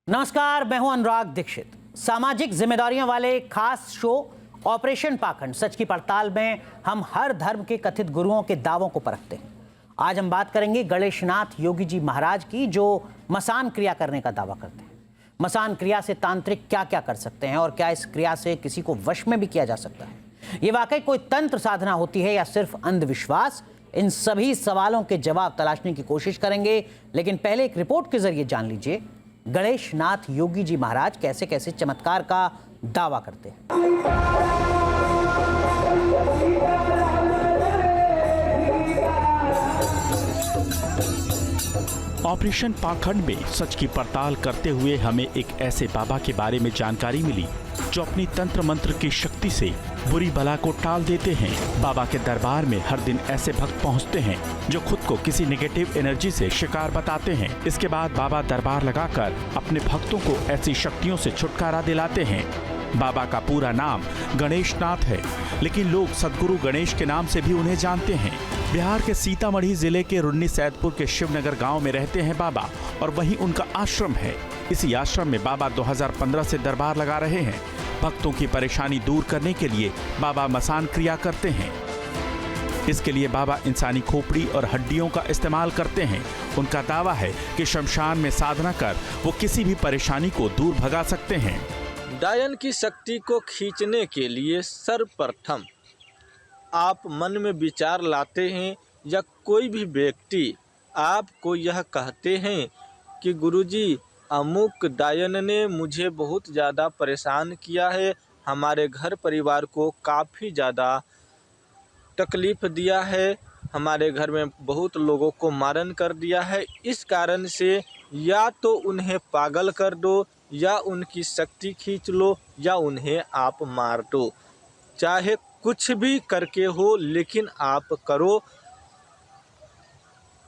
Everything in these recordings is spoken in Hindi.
नमस्कार, मैं हूं अनुराग दीक्षित। सामाजिक जिम्मेदारियों वाले खास शो ऑपरेशन पाखंड सच की पड़ताल में हम हर धर्म के कथित गुरुओं के दावों को परखते हैं। आज हम बात करेंगे गणेशनाथ योगी जी महाराज की, जो मसान क्रिया करने का दावा करते हैं। मसान क्रिया से तांत्रिक क्या क्या कर सकते हैं और क्या इस क्रिया से किसी को वश में भी किया जा सकता है? ये वाकई कोई तंत्र साधना होती है या सिर्फ अंधविश्वास? इन सभी सवालों के जवाब तलाशने की कोशिश करेंगे, लेकिन पहले एक रिपोर्ट के जरिए जान लीजिए गणेशनाथ योगी जी महाराज कैसे कैसे चमत्कार का दावा करते हैं। ऑपरेशन पाखंड में सच की पड़ताल करते हुए हमें एक ऐसे बाबा के बारे में जानकारी मिली जो अपनी तंत्र मंत्र की शक्ति से बुरी बला को टाल देते हैं। बाबा के दरबार में हर दिन ऐसे भक्त पहुंचते हैं जो खुद को किसी नेगेटिव एनर्जी से शिकार बताते हैं। इसके बाद बाबा दरबार लगाकर अपने भक्तों को ऐसी शक्तियों से छुटकारा दिलाते हैं। बाबा का पूरा नाम गणेशनाथ है, लेकिन लोग सदगुरु गणेश के नाम से भी उन्हें जानते हैं। बिहार के सीतामढ़ी जिले के रुन्नी सैदपुर के शिवनगर गांव में रहते हैं बाबा, और वहीं उनका आश्रम है। इसी आश्रम में बाबा 2015 से दरबार लगा रहे हैं। भक्तों की परेशानी दूर करने के लिए बाबा मसान क्रिया करते हैं। इसके लिए बाबा इंसानी खोपड़ी और हड्डियों का इस्तेमाल करते हैं। उनका दावा है कि शमशान में साधना कर वो किसी भी परेशानी को दूर भगा सकते हैं। डायन की शक्ति को खींचने के लिए सर्वप्रथम आप मन में विचार लाते हैं या कोई भी व्यक्ति आपको यह कहते हैं कि गुरुजी अमुक डायन ने मुझे बहुत ज़्यादा परेशान किया है, हमारे घर परिवार को काफ़ी ज़्यादा तकलीफ़ दिया है, हमारे घर में बहुत लोगों को मारन कर दिया है। इस कारण से या तो उन्हें पागल कर दो, या उनकी शक्ति खींच लो, या उन्हें आप मार दो। चाहे कुछ भी करके हो, लेकिन आप करो।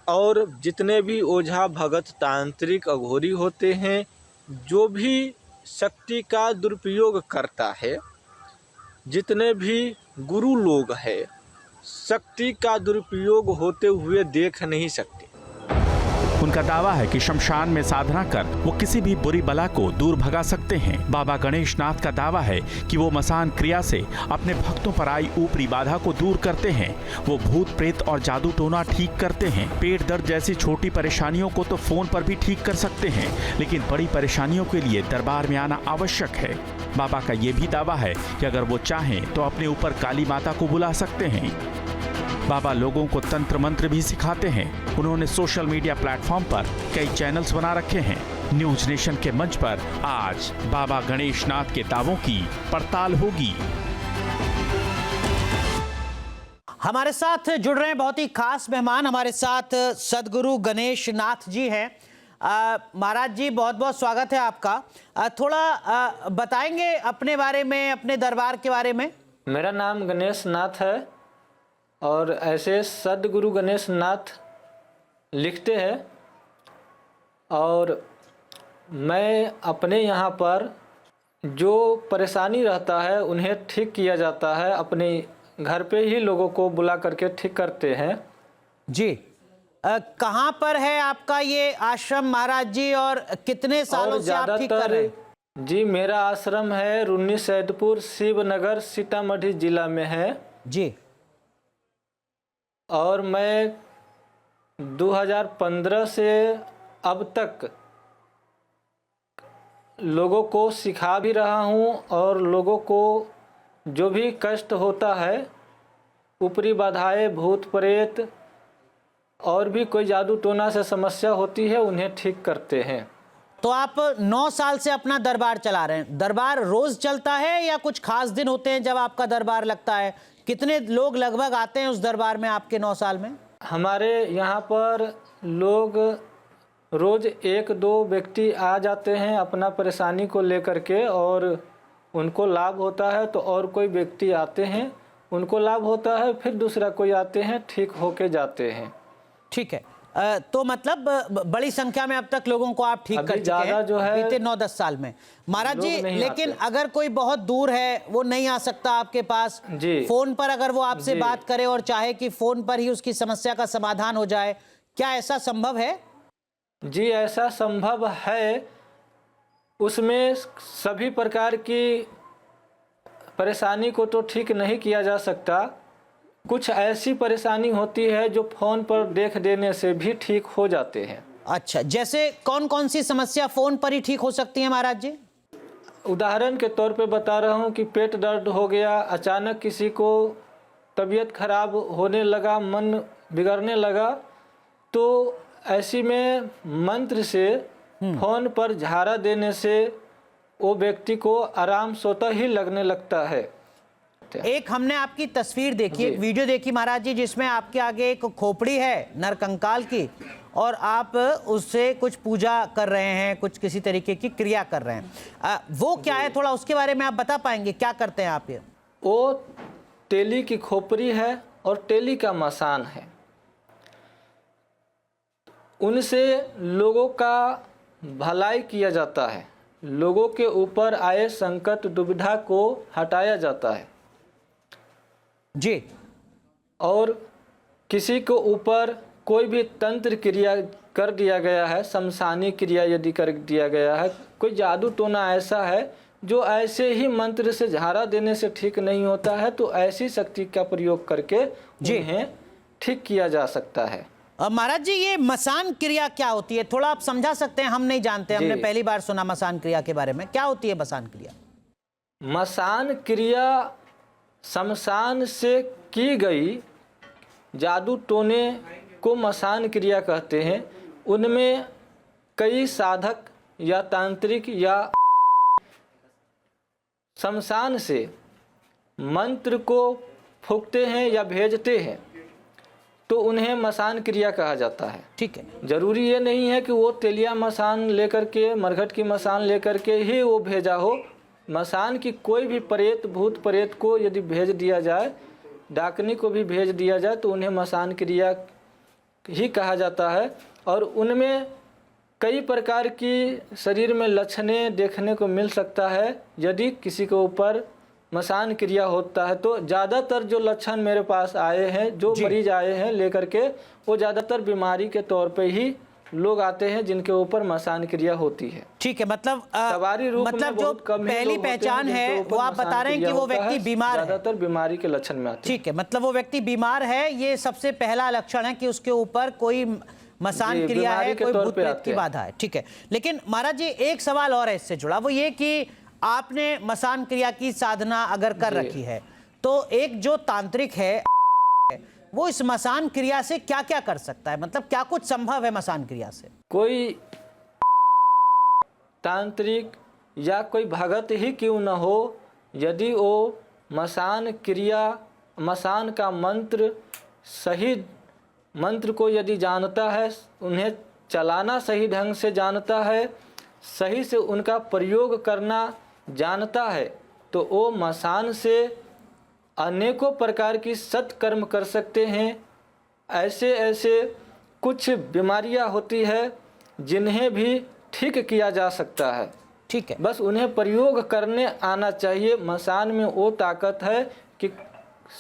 और जितने भी ओझा भगत तांत्रिक अघोरी होते हैं, जो भी शक्ति का दुरुपयोग करता है, जितने भी गुरु लोग हैं, शक्ति का दुरुपयोग होते हुए देख नहीं सकते। उनका दावा है कि शमशान में साधना कर वो किसी भी बुरी बला को दूर भगा सकते हैं। बाबा गणेशनाथ का दावा है कि वो मसान क्रिया से अपने भक्तों पर आई ऊपरी बाधा को दूर करते हैं। वो भूत प्रेत और जादू टोना ठीक करते हैं। पेट दर्द जैसी छोटी परेशानियों को तो फोन पर भी ठीक कर सकते हैं, लेकिन बड़ी परेशानियों के लिए दरबार में आना आवश्यक है। बाबा का ये भी दावा है कि अगर वो चाहें तो अपने ऊपर काली माता को बुला सकते हैं। बाबा लोगों को तंत्र मंत्र भी सिखाते हैं। उन्होंने सोशल मीडिया प्लेटफॉर्म पर कई चैनल्स बना रखे हैं। न्यूज नेशन के मंच पर आज बाबा गणेशनाथ के दावों की पड़ताल होगी। हमारे साथ जुड़ रहे हैं बहुत ही खास मेहमान। हमारे साथ सदगुरु गणेशनाथ जी हैं। महाराज जी, बहुत बहुत स्वागत है आपका। थोड़ा बताएंगे अपने बारे में, अपने दरबार के बारे में। मेरा नाम गणेशनाथ है और ऐसे सदगुरु गणेशनाथ लिखते हैं। और मैं अपने यहाँ पर जो परेशानी रहता है उन्हें ठीक किया जाता है। अपने घर पे ही लोगों को बुला करके ठीक करते हैं। जी, कहाँ पर है आपका ये आश्रम महाराज जी, और कितने सालों से आप ठीक कर रहे हैं? जी, मेरा आश्रम है रुन्नी सैदपुर शिवनगर सीतामढ़ी जिला में है जी। और मैं 2015 से अब तक लोगों को सिखा भी रहा हूँ, और लोगों को जो भी कष्ट होता है, ऊपरी बाधाएं, भूत प्रेत और भी कोई जादू टोना से समस्या होती है, उन्हें ठीक करते हैं। तो आप 9 साल से अपना दरबार चला रहे हैं। दरबार रोज चलता है या कुछ खास दिन होते हैं जब आपका दरबार लगता है? कितने लोग लगभग आते हैं उस दरबार में आपके 9 साल में? हमारे यहाँ पर लोग रोज 1-2 व्यक्ति आ जाते हैं अपना परेशानी को लेकर के, और उनको लाभ होता है तो और कोई व्यक्ति आते हैं, उनको लाभ होता है, फिर दूसरा कोई आते हैं, ठीक होके जाते हैं। ठीक है, तो मतलब बड़ी संख्या में अब तक लोगों को आप ठीक कर चुके हैं जो है बीते 9-10 साल में। महाराज जी, लेकिन अगर कोई बहुत दूर है, वो नहीं आ सकता आपके पास, फोन पर अगर वो आपसे बात करे और चाहे कि फोन पर ही उसकी समस्या का समाधान हो जाए, क्या ऐसा संभव है? जी, ऐसा संभव है, उसमें सभी प्रकार की परेशानी को तो ठीक नहीं किया जा सकता। कुछ ऐसी परेशानी होती है जो फ़ोन पर देख देने से भी ठीक हो जाते हैं। अच्छा, जैसे कौन कौन सी समस्या फोन पर ही ठीक हो सकती है महाराज जी? उदाहरण के तौर पे बता रहा हूँ कि पेट दर्द हो गया, अचानक किसी को तबीयत खराब होने लगा, मन बिगड़ने लगा, तो ऐसी में मंत्र से फोन पर झाड़ा देने से वो व्यक्ति को आराम स्वतः ही लगने लगता है। एक हमने आपकी तस्वीर देखी, एक वीडियो देखी महाराज जी, जिसमें आपके आगे एक खोपड़ी है नरकंकाल की और आप उससे कुछ पूजा कर रहे हैं, कुछ किसी तरीके की क्रिया कर रहे हैं। वो क्या है, थोड़ा उसके बारे में आप बता पाएंगे, क्या करते हैं आप? ये वो तेली की खोपड़ी है और तेली का मसान है। उनसे लोगों का भलाई किया जाता है, लोगों के ऊपर आए संकट दुविधा को हटाया जाता है जी। और किसी को ऊपर कोई भी तंत्र क्रिया कर दिया गया है, शमशानी क्रिया यदि कर दिया गया है, कोई जादू टोना ऐसा है जो ऐसे ही मंत्र से झाड़ा देने से ठीक नहीं होता है, तो ऐसी शक्ति का प्रयोग करके उन्हें ठीक किया जा सकता है। महाराज जी, ये मसान क्रिया क्या होती है, थोड़ा आप समझा सकते हैं? हम नहीं जानते, हमने पहली बार सुना मसान क्रिया के बारे में। क्या होती है मसान क्रिया? मसान क्रिया शमशान से की गई जादू टोने को मसान क्रिया कहते हैं। उनमें कई साधक या तांत्रिक या शमशान से मंत्र को फूंकते हैं या भेजते हैं, तो उन्हें मसान क्रिया कहा जाता है। ठीक है। जरूरी ये नहीं है कि वो तेलिया मसान लेकर के, मरघट की मसान लेकर के ही वो भेजा हो। मसान की कोई भी प्रेत, भूत प्रेत को यदि भेज दिया जाए, डाकनी को भी भेज दिया जाए, तो उन्हें मसान क्रिया ही कहा जाता है। और उनमें कई प्रकार की शरीर में लक्षणें देखने को मिल सकता है। यदि किसी के ऊपर मसान क्रिया होता है तो ज़्यादातर जो लक्षण मेरे पास आए हैं, जो मरीज आए हैं लेकर के, वो ज़्यादातर बीमारी के तौर पे ही लोग आते हैं जिनके ऊपर मसान क्रिया होती है। ठीक है, मतलब सवारी रूप मतलब जो पहली पहचान है वो आप बता रहे हैं कि वो व्यक्ति बीमार है, ज़्यादातर बीमारी के लक्षण में आते हैं। ठीक है, मतलब वो व्यक्ति बीमार है, ये सबसे पहला लक्षण है कि उसके ऊपर कोई मसान क्रिया है, कोई भूत प्रेत की बाधा है। ठीक है, लेकिन महाराज जी एक सवाल और है इससे जुड़ा, वो ये कि आपने मसान क्रिया की साधना अगर कर रखी है, तो एक जो तांत्रिक है वो इस मसान क्रिया से क्या क्या कर सकता है? मतलब क्या कुछ संभव है मसान क्रिया से? कोई तांत्रिक या कोई भगत ही क्यों न हो, यदि वो मसान क्रिया, मसान का मंत्र, सही मंत्र को यदि जानता है, उन्हें चलाना सही ढंग से जानता है, सही से उनका प्रयोग करना जानता है, तो वो मसान से अनेकों प्रकार की सत्कर्म कर सकते हैं। ऐसे ऐसे कुछ बीमारियां होती है जिन्हें भी ठीक किया जा सकता है। ठीक है, बस उन्हें प्रयोग करने आना चाहिए। मसान में वो ताकत है कि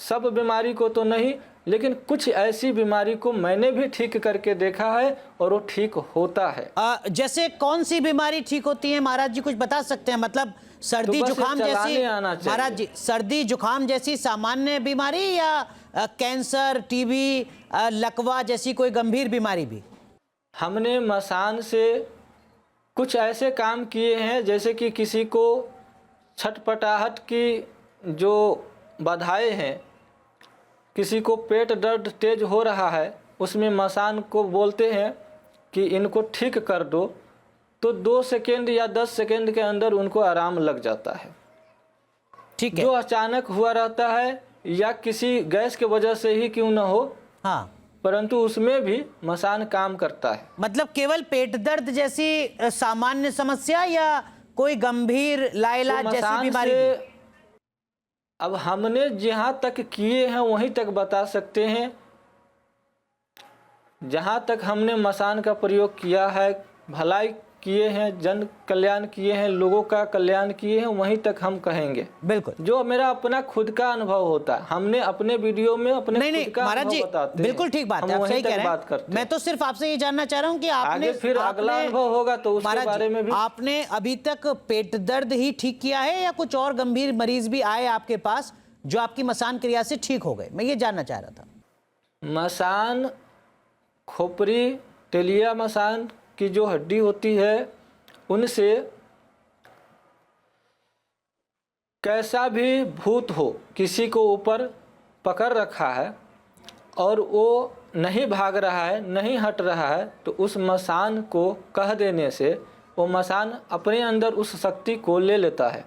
सब बीमारी को तो नहीं, लेकिन कुछ ऐसी बीमारी को मैंने भी ठीक करके देखा है और वो ठीक होता है। जैसे कौन सी बीमारी ठीक होती है महाराज जी, कुछ बता सकते हैं? मतलब सर्दी जुकाम जैसी, महाराज जी सर्दी जुकाम जैसी सामान्य बीमारी, या कैंसर, टीबी, लकवा जैसी कोई गंभीर बीमारी भी? हमने मसान से कुछ ऐसे काम किए हैं, जैसे कि किसी को छटपटाहट की जो बाधाएं हैं, किसी को पेट दर्द तेज हो रहा है, उसमें मसान को बोलते हैं कि इनको ठीक कर दो, तो 2 सेकेंड या 10 सेकेंड के अंदर उनको आराम लग जाता है। ठीक है, जो अचानक हुआ रहता है या किसी गैस के वजह से ही क्यों न हो, हाँ, परंतु उसमें भी मसान काम करता है। मतलब केवल पेट दर्द जैसी सामान्य समस्या या कोई गंभीर लाइलाज तो जैसी बीमारी? अब हमने जहाँ तक किए हैं वहीं तक बता सकते हैं। जहाँ तक हमने मसान का प्रयोग किया है, भलाई किए हैं, जन कल्याण किए हैं, लोगों का कल्याण किए हैं, वहीं तक हम कहेंगे। बिल्कुल, जो मेरा अपना खुद का अनुभव होता है, हमने अपने वीडियो में अपने नहीं खुद का महाराज अनुभव जी, बताते बिल्कुल हैं, ठीक बात है, हम आप सही वहीं कह तक रहे बात हैं। करते मैं हैं। तो सिर्फ आपसे ये जानना चाह रहा हूँ कि आपने आगे फिर अगला अनुभव होगा तो उसके महाराज बारे जी, में भी। आपने अभी तक पेट दर्द ही ठीक किया है या कुछ और गंभीर मरीज भी आए आपके पास जो आपकी मसान क्रिया से ठीक हो गए? मैं ये जानना चाह रहा था। मसान, खोपड़ी, टेलिया मसान की जो हड्डी होती है, उनसे कैसा भी भूत हो किसी को ऊपर पकड़ रखा है और वो नहीं भाग रहा है, नहीं हट रहा है, तो उस मसान को कह देने से वो मसान अपने अंदर उस शक्ति को ले लेता है,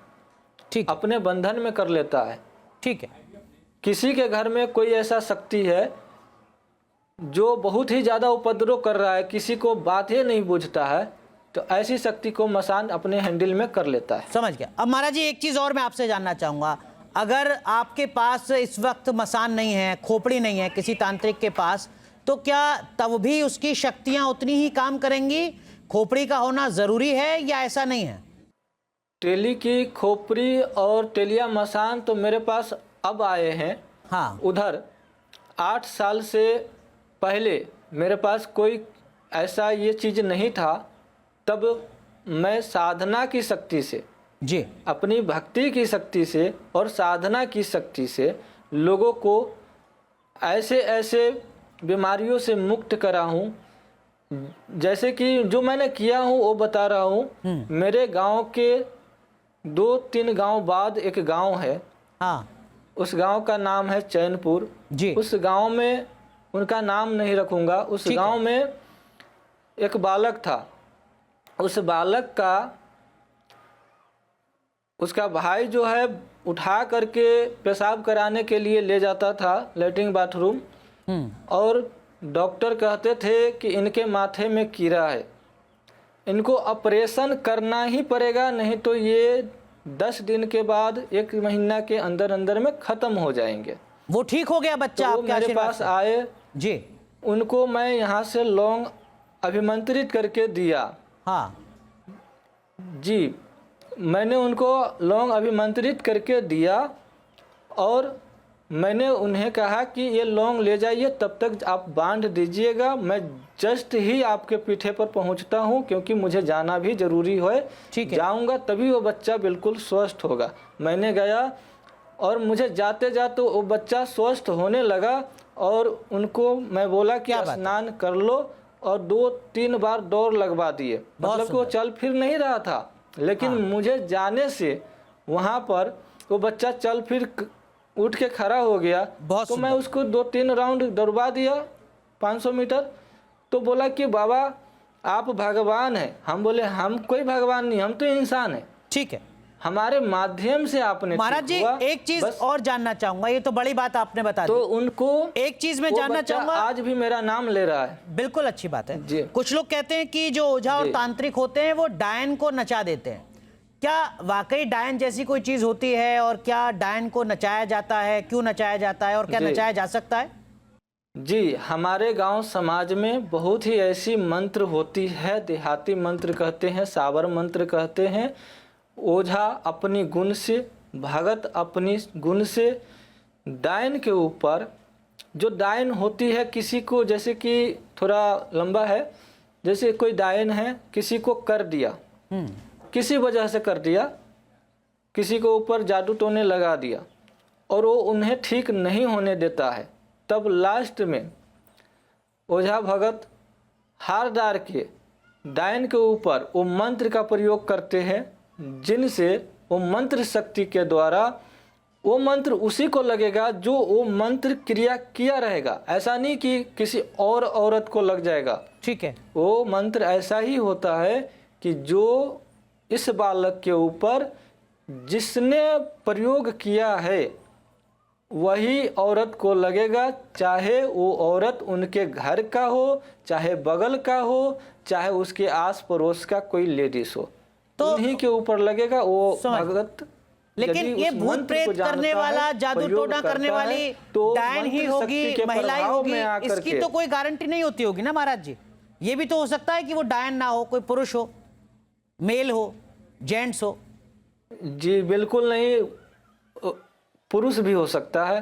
ठीक, अपने बंधन में कर लेता है। ठीक है। किसी के घर में कोई ऐसा शक्ति है जो बहुत ही ज़्यादा उपद्रव कर रहा है, किसी को बात ही नहीं बुझता है, तो ऐसी शक्ति को मसान अपने हैंडल में कर लेता है। समझ गया। अब महाराज जी एक चीज और मैं आपसे जानना चाहूंगा, अगर आपके पास इस वक्त मसान नहीं है, खोपड़ी नहीं है किसी तांत्रिक के पास, तो क्या तब भी उसकी शक्तियां उतनी ही काम करेंगी? खोपड़ी का होना जरूरी है या ऐसा नहीं है? टेली की खोपड़ी और टेलिया मसान तो मेरे पास अब आए हैं। हाँ, उधर 8 साल से पहले मेरे पास कोई ऐसा ये चीज़ नहीं था। तब मैं साधना की शक्ति से, जी, अपनी भक्ति की शक्ति से और साधना की शक्ति से लोगों को ऐसे ऐसे बीमारियों से मुक्त करा हूँ। जैसे कि जो मैंने किया हूँ वो बता रहा हूँ। मेरे गांव के 2-3 गांव बाद एक गांव है, हाँ, उस गांव का नाम है चैनपुर जी, उस गांव में, उनका नाम नहीं रखूँगा, उस ठीक गांव में एक बालक था। उस बालक का, उसका भाई जो है उठा करके पेशाब कराने के लिए ले जाता था लेटरिन बाथरूम, और डॉक्टर कहते थे कि इनके माथे में कीड़ा है, इनको ऑपरेशन करना ही पड़ेगा, नहीं तो ये 10 दिन के बाद 1 महीना के अंदर अंदर में ख़त्म हो जाएंगे। वो ठीक हो गया बच्चा तो आपके मेरे आशीर्वाद पास से? आए, जी, उनको मैं यहाँ से लौंग अभिमंत्रित करके दिया। हाँ, जी, मैंने उनको लौंग अभिमंत्रित करके दिया और मैंने उन्हें कहा कि ये लौंग ले जाइए, तब तक आप बांध दीजिएगा, मैं जस्ट ही आपके पीठे पर पहुंचता हूं, क्योंकि मुझे जाना भी ज़रूरी है। ठीक है, जाऊंगा तभी वो बच्चा बिल्कुल स्वस्थ होगा। मैंने गया और मुझे जाते जाते वो बच्चा स्वस्थ होने लगा और उनको मैं बोला कि स्नान कर लो, और 2-3 बार दौड़ लगवा दिए। मतलब कि वो चल फिर नहीं रहा था, लेकिन मुझे जाने से वहाँ पर वो बच्चा चल फिर उठ के खड़ा हो गया। तो मैं उसको 2-3 राउंड दौड़वा दिया 500 मीटर। तो बोला कि बाबा आप भगवान हैं। हम बोले हम कोई भगवान नहीं, हम तो इंसान हैं। ठीक है, हमारे माध्यम से आपने, महाराज जी एक चीज और जानना चाहूंगा, ये तो बड़ी बात आपने बता दी। तो उनको एक चीज मैं जानना चाहूंगा, आज भी मेरा नाम ले रहा है। बिल्कुल अच्छी बात है जी। कुछ लोग कहते हैं कि जो ओझा और तांत्रिक होते हैं वो डायन को नचा देते हैं। क्या वाकई डायन जैसी कोई चीज होती है, और क्या डायन को नचाया जाता है, क्यों नचाया जाता है, और क्या नचाया जा सकता है? जी, हमारे गांव समाज में बहुत ही ऐसी मंत्र होती है, देहाती मंत्र कहते हैं, सावर मंत्र कहते हैं। ओझा अपनी गुण से, भगत अपनी गुण से डायन के ऊपर, जो डायन होती है किसी को, जैसे कि थोड़ा लंबा है, जैसे कोई डायन है किसी को कर दिया, किसी वजह से कर दिया, किसी को ऊपर जादू टोने लगा दिया और वो उन्हें ठीक नहीं होने देता है, तब लास्ट में ओझा भगत हार डार के डायन के ऊपर वो मंत्र का प्रयोग करते हैं, जिनसे वो मंत्र शक्ति के द्वारा वो मंत्र उसी को लगेगा जो वो मंत्र क्रिया किया रहेगा। ऐसा नहीं कि किसी और औरत को लग जाएगा। ठीक है, वो मंत्र ऐसा ही होता है कि जो इस बालक के ऊपर जिसने प्रयोग किया है वही औरत को लगेगा, चाहे वो औरत उनके घर का हो, चाहे बगल का हो, चाहे उसके आस पड़ोस का कोई लेडीज हो, तो उन्हीं के ऊपर लगेगा वो भगत। लेकिन ये भूत प्रेत करने वाला, जादू टोना करने वाली डायन ही होगी, महिला ही होगी, इसकी तो कोई गारंटी नहीं होती होगी ना महाराज जी? ये भी तो हो सकता है कि वो डायन ना हो, कोई पुरुष हो। मेल हो, जेंट्स हो? जी बिल्कुल नहीं, पुरुष भी हो सकता है,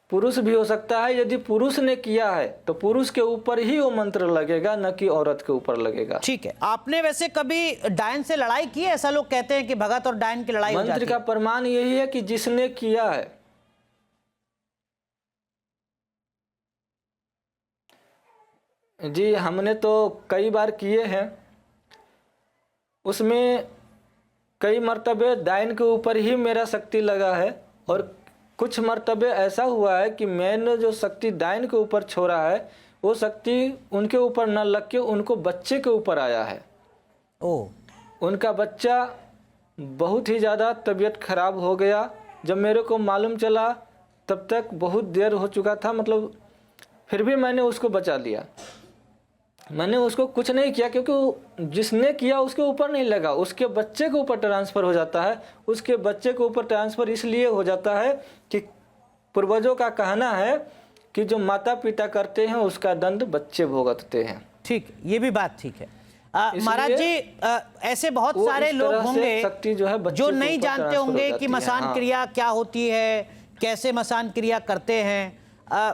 पुरुष भी हो सकता है। यदि पुरुष ने किया है तो पुरुष के ऊपर ही वो मंत्र लगेगा, न कि औरत के ऊपर लगेगा। ठीक है। आपने वैसे कभी डायन से लड़ाई की है? ऐसा लोग कहते हैं कि भगत और डायन की लड़ाई हो जाती है। मंत्र का प्रमाण यही है कि जिसने किया है। जी हमने तो कई बार किए हैं, उसमें कई मर्तबे डायन के ऊपर ही मेरा शक्ति लगा है, और कुछ मर्तबे ऐसा हुआ है कि मैंने जो शक्ति डायन के ऊपर छोड़ा है वो शक्ति उनके ऊपर न लग के उनको बच्चे के ऊपर आया है। ओ, उनका बच्चा बहुत ही ज़्यादा तबीयत खराब हो गया। जब मेरे को मालूम चला तब तक बहुत देर हो चुका था, मतलब फिर भी मैंने उसको बचा लिया। मैंने उसको कुछ नहीं किया, क्योंकि जिसने किया उसके ऊपर नहीं लगा, उसके बच्चे के ऊपर ट्रांसफ़र हो जाता है। उसके बच्चे के ऊपर ट्रांसफ़र इसलिए हो जाता है कि पूर्वजों का कहना है कि जो माता पिता करते हैं उसका दंड बच्चे भुगतते हैं। ठीक, ये भी बात ठीक है। महाराज जी, ऐसे बहुत सारे लोग होंगे शक्ति जो है जो नहीं जानते होंगे कि मसान क्रिया क्या होती है, कैसे मसान क्रिया करते हैं।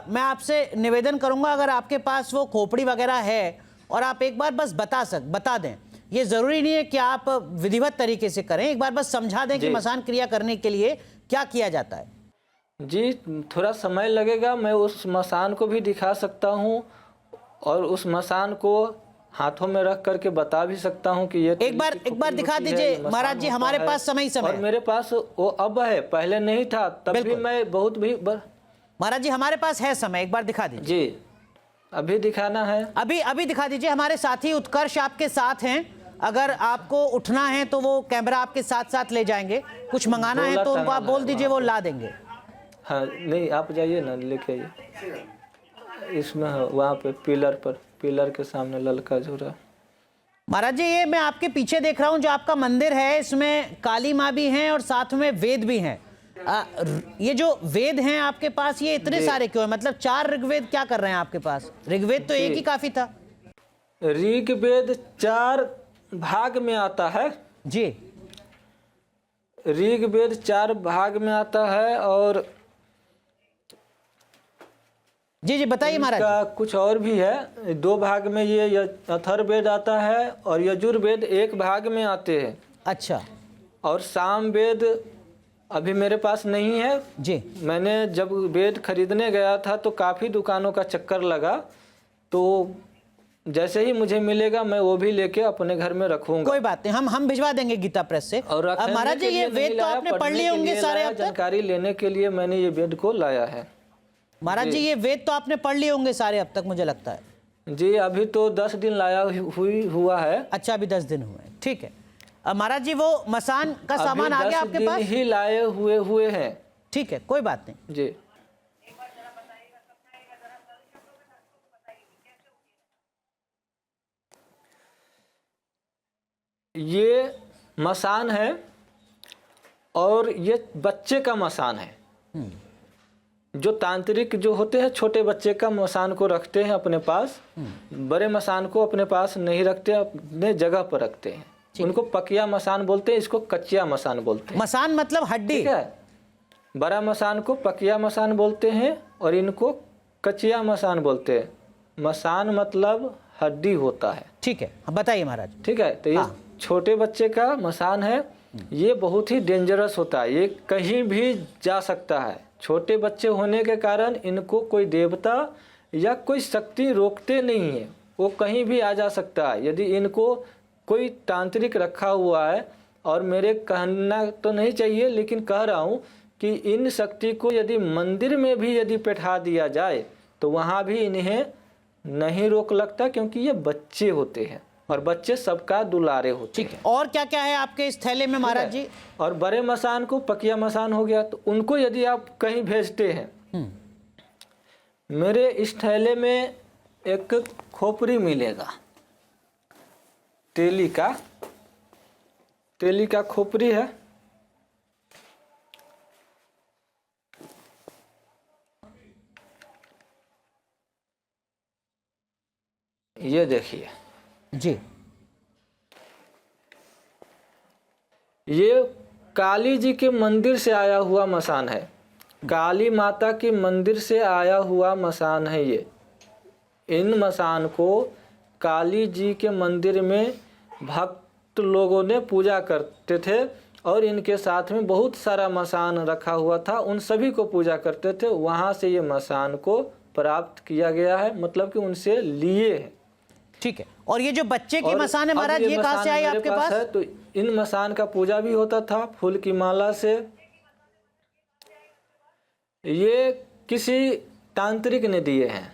मैं आपसे निवेदन करूंगा, अगर आपके पास वो खोपड़ी वगैरह है और आप एक बार बस बता दें। ये ज़रूरी नहीं है कि आप विधिवत तरीके से करें, एक बार बस समझा दें कि मसान क्रिया करने के लिए क्या किया जाता है। जी थोड़ा समय लगेगा, मैं उस मसान को भी दिखा सकता हूँ और उस मसान को हाथों में रख करके बता भी सकता हूँ कि ये एक बार दिखा दीजिए महाराज जी, हमारे पास समय और मेरे पास वो अब है, पहले नहीं था, तब भी मैं बहुत भी महाराज जी हमारे पास है समय, एक बार दिखा दीजिए। जी अभी दिखाना है? अभी दिखा दीजिए। हमारे साथी उत्कर्ष आपके साथ हैं, अगर आपको उठना है तो वो कैमरा आपके साथ साथ ले जाएंगे। कुछ मंगाना है तो उनको आप बोल दीजिए, वो ला देंगे। हाँ नहीं, आप जाइए ना, लेके आइए। इसमें वहाँ पे पिलर के सामने ललका झूरा। महाराज जी ये मैं आपके पीछे देख रहा हूँ, जो आपका मंदिर है इसमें काली माँ भी हैं और साथ में वेद भी हैं। ये जो वेद हैं आपके पास, ये इतने सारे क्यों है? मतलब 4 ऋग्वेद क्या कर रहे हैं आपके पास? ऋग्वेद तो एक ही काफी था। ऋग्वेद 4 भाग में आता है जी। ऋग्वेद 4 भाग में आता है, और जी बताइए महाराज। का कुछ और भी है, 2 भाग में ये अथर्ववेद आता है और यजुर्वेद 1 भाग में आते हैं। अच्छा। और सामवेद अभी मेरे पास नहीं है जी। मैंने जब वेद खरीदने गया था तो काफ़ी दुकानों का चक्कर लगा, तो जैसे ही मुझे मिलेगा मैं वो भी लेके अपने घर में रखूंगा। कोई बात नहीं, हम भिजवा देंगे गीता प्रेस से। और महाराज जी ये वेद तो आपने पढ़ लिए होंगे सारे अब तक? जानकारी लेने के लिए मैंने ये वेद को लाया है। महाराज जी ये वेद तो आपने पढ़ लिए होंगे सारे अब तक, मुझे लगता है। जी अभी तो 10 दिन लाया हुआ है। अच्छा, अभी 10 दिन हुए, ठीक है। महाराज जी वो मसान का सामान आ गया आपके पास? ही लाए हुए हैं। ठीक है, कोई बात नहीं जी। ये मसान है और ये बच्चे का मसान है। जो तांत्रिक जो होते हैं छोटे बच्चे का मसान को रखते हैं अपने पास, बड़े मसान को अपने पास नहीं रखते, अपने जगह पर रखते हैं। उनको पकिया मसान बोलते हैं, इसको कच्चिया मसान बोलते हैं। मसान मतलब हड्डी? ठीक है, बड़ा मसान को पकिया मसान बोलते हैं और इनको कच्चिया मसान बोलते हैं। मसान मतलब हड्डी होता है। ठीक है, बताइए महाराज। ठीक है, तो ये छोटे बच्चे का मसान है, ये बहुत ही डेंजरस होता है, ये कहीं भी जा सकता है। छोटे बच्चे होने के कारण इनको कोई देवता या कोई शक्ति रोकते नहीं है, वो कहीं भी आ जा सकता है। यदि इनको कोई तांत्रिक रखा हुआ है, और मेरे कहना तो नहीं चाहिए लेकिन कह रहा हूँ कि इन शक्ति को यदि मंदिर में भी यदि बैठा दिया जाए तो वहाँ भी इन्हें नहीं रोक लगता, क्योंकि ये बच्चे होते हैं और बच्चे सबका दुलारे होते हैं। और क्या क्या है आपके इस थैले में महाराज जी? और बड़े मसान को पकिया मसान हो गया, तो उनको यदि आप कहीं भेजते हैं, मेरे इस थैले में एक खोपड़ी मिलेगा, तेली का खोपड़ी है। ये देखिए जी, ये काली जी के मंदिर से आया हुआ मसान है, काली माता के मंदिर से आया हुआ मसान है ये। इन मसान को काली जी के मंदिर में भक्त लोगों ने पूजा करते थे और इनके साथ में बहुत सारा मसान रखा हुआ था, उन सभी को पूजा करते थे। वहाँ से ये मसान को प्राप्त किया गया है, मतलब कि उनसे लिए है। ठीक है। और ये जो बच्चे की मसान है महाराज, ये कहाँ से आई आपके पास? है तो इन मसान का पूजा भी होता था फूल की माला से। ये किसी तांत्रिक ने दिए हैं,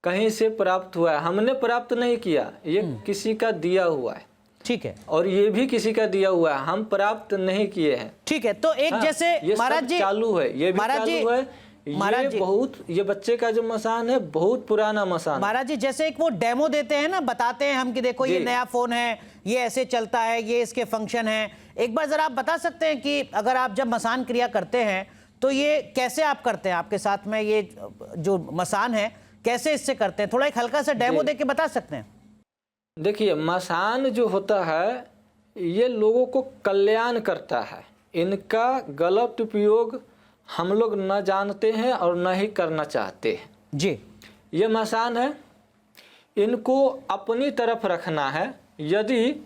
कहीं से प्राप्त हुआ है, हमने प्राप्त नहीं किया, ये किसी का दिया हुआ है। ठीक है। और ये भी किसी का दिया हुआ है, हम प्राप्त नहीं किए हैं। ठीक है। तो एक जैसे महाराज जी चालू है, ये भी चालू है। महाराज जी, ये बच्चे का जो मसान है बहुत पुराना मसान। महाराज जी जैसे एक वो डेमो देते हैं ना, बताते हैं हम कि देखो ये नया फोन है, ये ऐसे चलता है, ये इसके फंक्शन है। एक बार जरा आप बता सकते हैं कि अगर आप जब मसान क्रिया करते हैं तो ये कैसे आप करते हैं? आपके साथ में ये जो मसान है कैसे इससे करते हैं? थोड़ा एक हल्का सा डेमो दे के बता सकते हैं? देखिए, मसान जो होता है ये लोगों को कल्याण करता है। इनका गलत उपयोग हम लोग न जानते हैं और न ही करना चाहते हैं जी। ये मसान है, इनको अपनी तरफ रखना है। यदि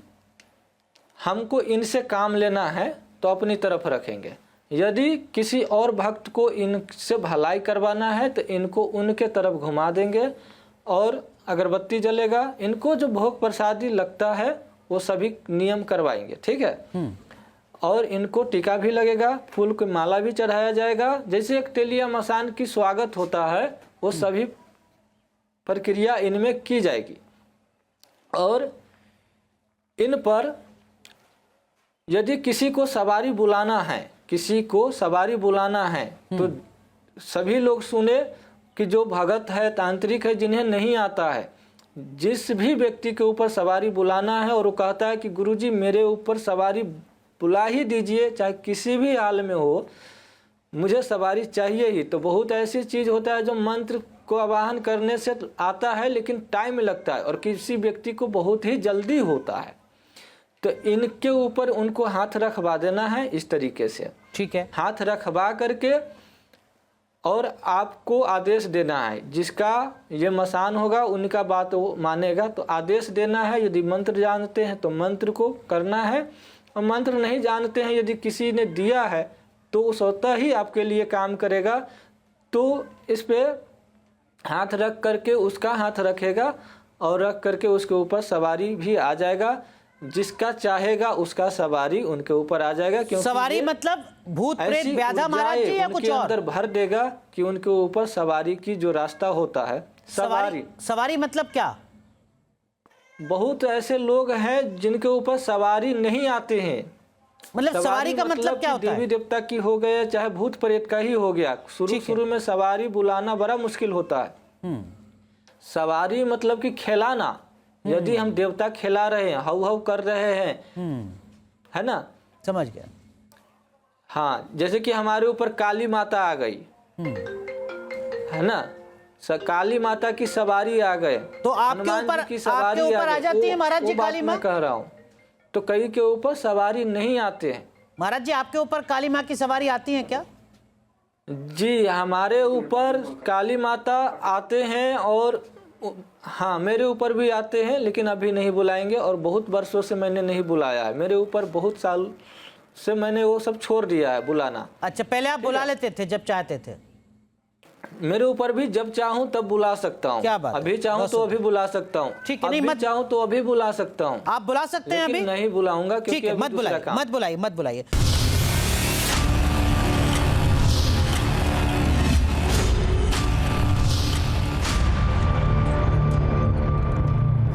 हमको इनसे काम लेना है तो अपनी तरफ रखेंगे, यदि किसी और भक्त को इनसे भलाई करवाना है तो इनको उनके तरफ घुमा देंगे और अगरबत्ती जलेगा। इनको जो भोग प्रसादी लगता है वो सभी नियम करवाएंगे, ठीक है। और इनको टीका भी लगेगा, फूल की माला भी चढ़ाया जाएगा। जैसे एक तेलिया मसान की स्वागत होता है वो सभी प्रक्रिया इनमें की जाएगी। और इन पर यदि किसी को सवारी बुलाना है, किसी को सवारी बुलाना है तो सभी लोग सुने कि जो भगत है, तांत्रिक है, जिन्हें नहीं आता है, जिस भी व्यक्ति के ऊपर सवारी बुलाना है और वो कहता है कि गुरुजी मेरे ऊपर सवारी बुला ही दीजिए, चाहे किसी भी हाल में हो, मुझे सवारी चाहिए ही। तो बहुत ऐसी चीज़ होता है जो मंत्र को आवाहन करने से आता है लेकिन टाइम लगता है और किसी व्यक्ति को बहुत ही जल्दी होता है। तो इनके ऊपर उनको हाथ रखवा देना है इस तरीके से, ठीक है। हाथ रखवा करके और आपको आदेश देना है। जिसका ये मसान होगा उनका बात वो मानेगा, तो आदेश देना है। यदि मंत्र जानते हैं तो मंत्र को करना है, और मंत्र नहीं जानते हैं यदि किसी ने दिया है तो वो स्वतः ही आपके लिए काम करेगा। तो इस पे हाथ रख करके उसका हाथ रखेगा और रख करके उसके ऊपर सवारी भी आ जाएगा। जिसका चाहेगा उसका सवारी उनके ऊपर आ जाएगा। क्योंकि सवारी मतलब भूत प्रेत व्याधा महाराज जी या कुछ और? अंदर भर देगा कि उनके ऊपर सवारी की जो रास्ता होता है, सवारी मतलब क्या? बहुत ऐसे लोग हैं जिनके ऊपर सवारी नहीं आते हैं। मतलब सवारी का मतलब क्या होता है? देवी देवता की हो गया चाहे भूत प्रेत का ही हो गया, शुरू में सवारी बुलाना बड़ा मुश्किल होता है। सवारी मतलब कि खिलाना। यदि हम देवता खिला रहे हैं, हाउ हाउ कर रहे हैं, है ना, समझ गया। हाँ, जैसे कि हमारे ऊपर काली माता आ गई, है ना, काली माता की सवारी आ गए तो आपके ऊपर आ जाती है महाराज जी काली माँ? कह रहा हूँ तो कई के ऊपर सवारी नहीं आते हैं। महाराज जी आपके ऊपर काली माँ की सवारी आती है क्या? जी, हमारे ऊपर काली माता आते हैं और हाँ, मेरे ऊपर भी आते हैं, लेकिन अभी नहीं बुलाएंगे और बहुत वर्षों से मैंने नहीं बुलाया है। मेरे ऊपर बहुत साल से मैंने वो सब छोड़ दिया है बुलाना। अच्छा, पहले आप बुला लेते थे जब चाहते थे? मेरे ऊपर भी जब चाहूँ तब बुला सकता हूँ। क्या बात है? अभी चाहूँ तो अभी बुला सकता हूँ। ठीक है, नहीं मत चाहूँ तो अभी बुला सकता हूँ। आप बुला सकते हैं अभी? नहीं बुलाऊंगा क्योंकि मत बुलाइए।